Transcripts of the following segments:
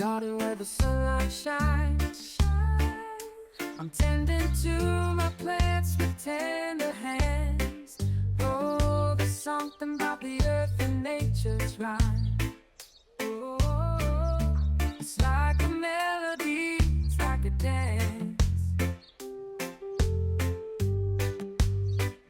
garden where the sunlight shines. I'm tending to my plants with tender hands. Oh, there's something about the earth and nature's rhyme. Oh, it's like a melody, it's like a dance.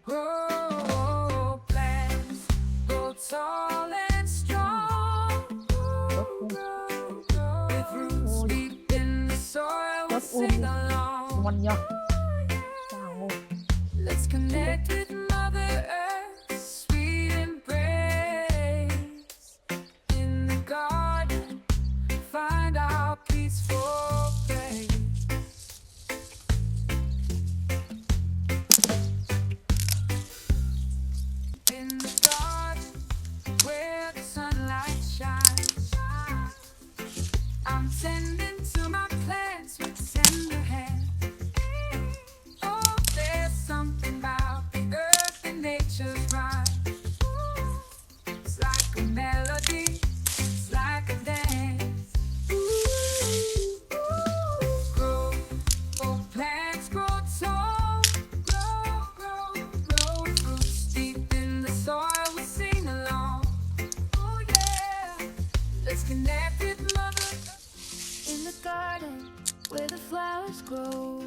Oh, plants grow tall and strong. With roots deep in the soil, we'll sing along. Let's connect with Mother Earth's sweet embrace. In the garden, find our peaceful place. In the garden, where the sunlight shines, I'm tending to my plants with tender hands. Oh, there's something about the earth and nature's rhyme. It's like a melody, it's like a dance. Grow, oh, plants grow tall. Grow, roots deep in the soil, we sing along. Oh yeah, let's connect with Mother in the garden where the flowers grow.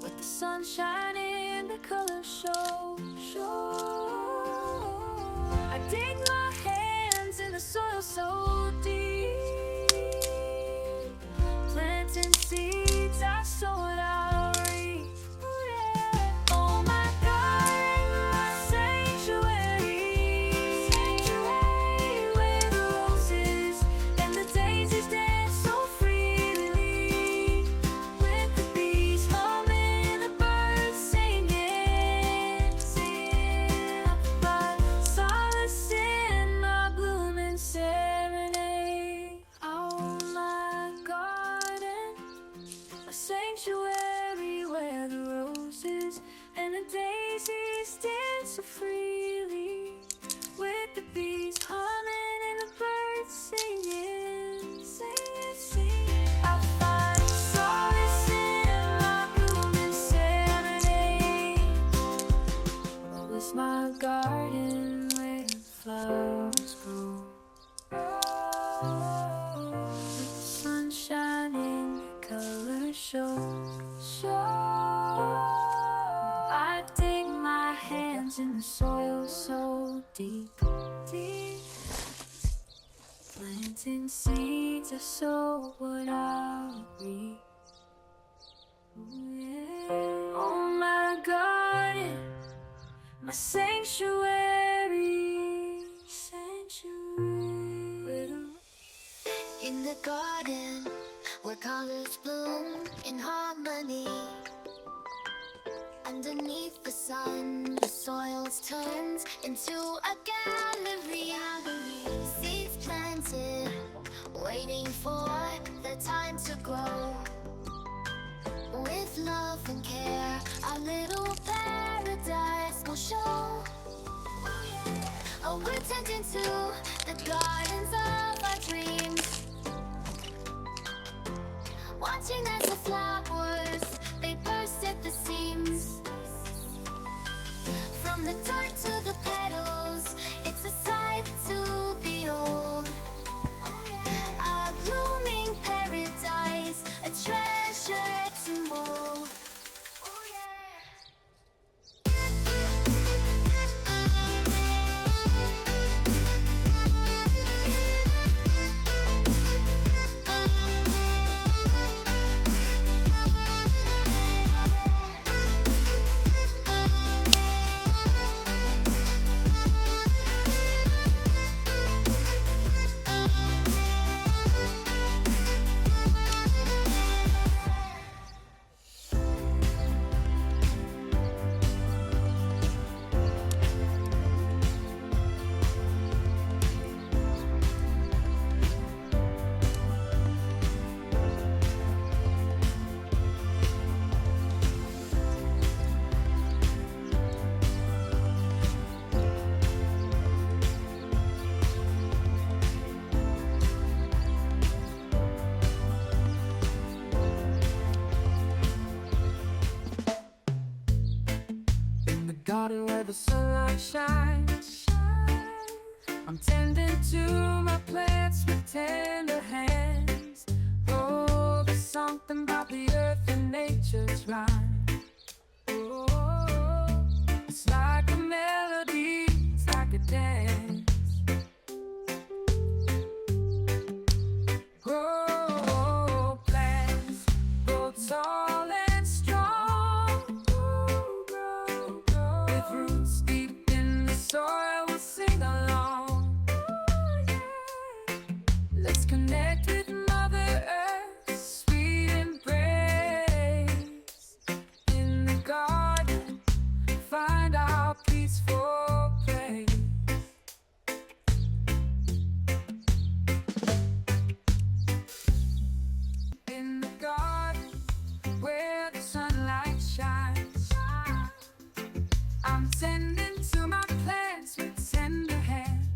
With the sun shining, the colors show. I dig my hands in the soil so deep, planting seeds I sowed, I'll reap. Oh yeah. Oh my garden, my sanctuary, where the roses and the daisies dance so freely, with the bees humming, the birds singing, but solace in my blooming serenade. Oh my garden, a sanctuary where the roses and the daisies dance so freely, with the bees humming and the birds singing, I find solace in my blooming serenade. Oh, it's my garden where the flowers grow. With the sun shining, the colors show. I dig my hands in the soil so deep. Planting seeds I sow what I'll reap. Oh my garden, my sanctuary. In the garden, where colors bloom in harmony. Underneath the sun, the soil's turned into a gallery. Seeds planted, waiting for the time to grow. With love and care, our little paradise will show. Oh, we're tending to the gardens of our dreams, watching as the flowers, they burst at the seams. From the dirt to the petals, it's a sight to behold. A blooming paradise, a treasure to hold. garden where the sunlight shines. I'm tending to my plants with tender hands. Oh, there's something about the earth and nature's rhyme. Oh, it's like a melody, it's like a dance. Grow plants, grow tall and strong. Grow, grow. With roots deep in the soil, we'll sing along. Oh, yeah. Let's connect with Mother Earth's sweet embrace. In the garden, find our peaceful place. In the garden where the sunlight shines, I'm tending to my plants with tender hands.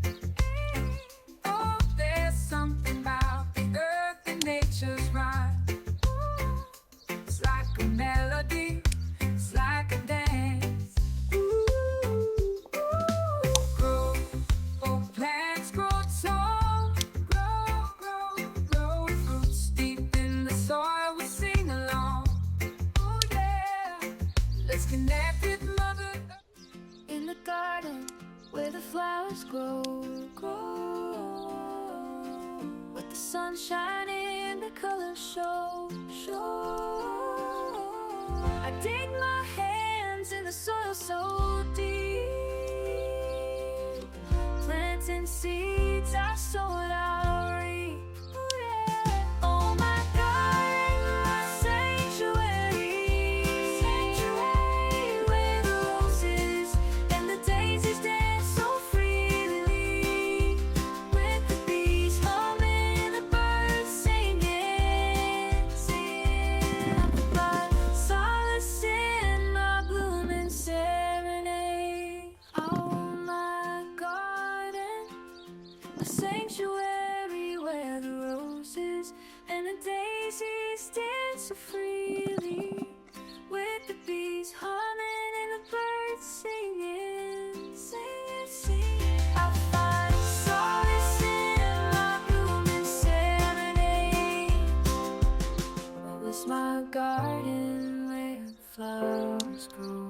Oh, there's something about the earth and nature's rhyme. It's like a melody, it's like a dance. Grow, oh, plants grow tall. Grow, grow, grow. Roots deep in the soil, we sing along. Oh yeah, let's connect with Mother Earth. In the garden where the flowers grow, with the sun shining, the colors show. I dig my hands in the soil so deep, planting seeds I sowed, I'll reap. Oh yeah. Oh my garden, my sanctuary, where the roses and the daisies dance so freely, with the bees humming, the birds singing, but solace in my blooming serenade. Oh my garden, a sanctuary where the roses and the daisies dance so freely, with the bees humming and the birds singing, singing. I find solace in my blooming serenade. Oh, it's my garden where the flowers grow.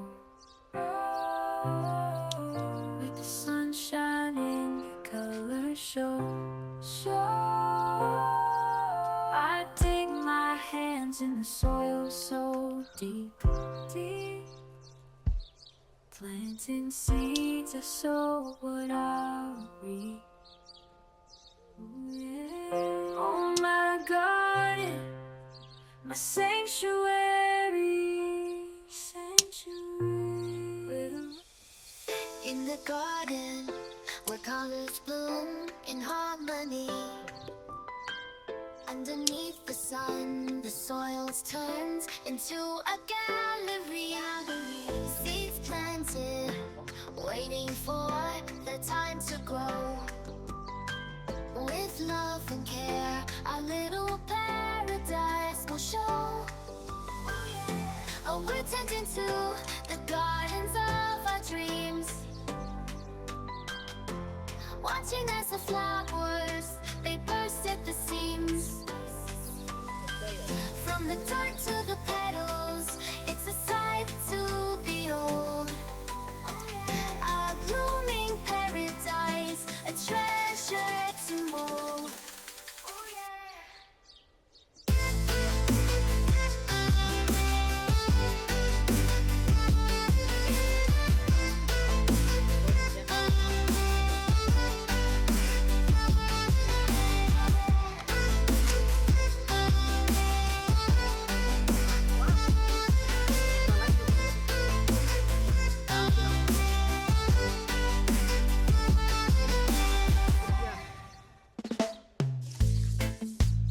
With the sun shining, the colors show. I dig my hands in the soil so deep, planting seeds I sow what I'll reap. Ooh, yeah. Oh my garden, my sanctuary, where the In the garden where colors bloom in harmony. Underneath the sun, the soil's turned into a gallery. Seeds planted, waiting for the time to grow. With love and care, our little paradise will show. Oh, we're tending to the gardens of our dreams, watching as the flowers, they burst at the seams. From the dirt to the petals, it's a sight to behold. A blooming paradise, a treasure to hold. Oh yeah.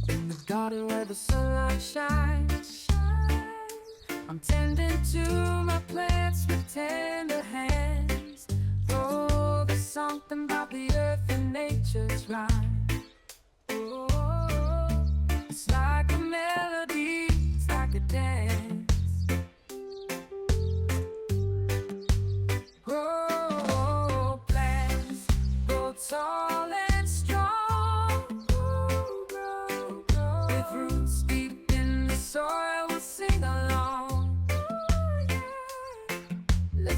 In the garden where the sunlight shines, I'm tending to my plants with tender hands. Oh, there's something about the earth and nature's rhyme. Oh, it's like a melody, it's like a dance.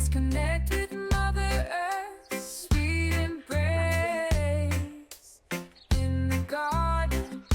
connect with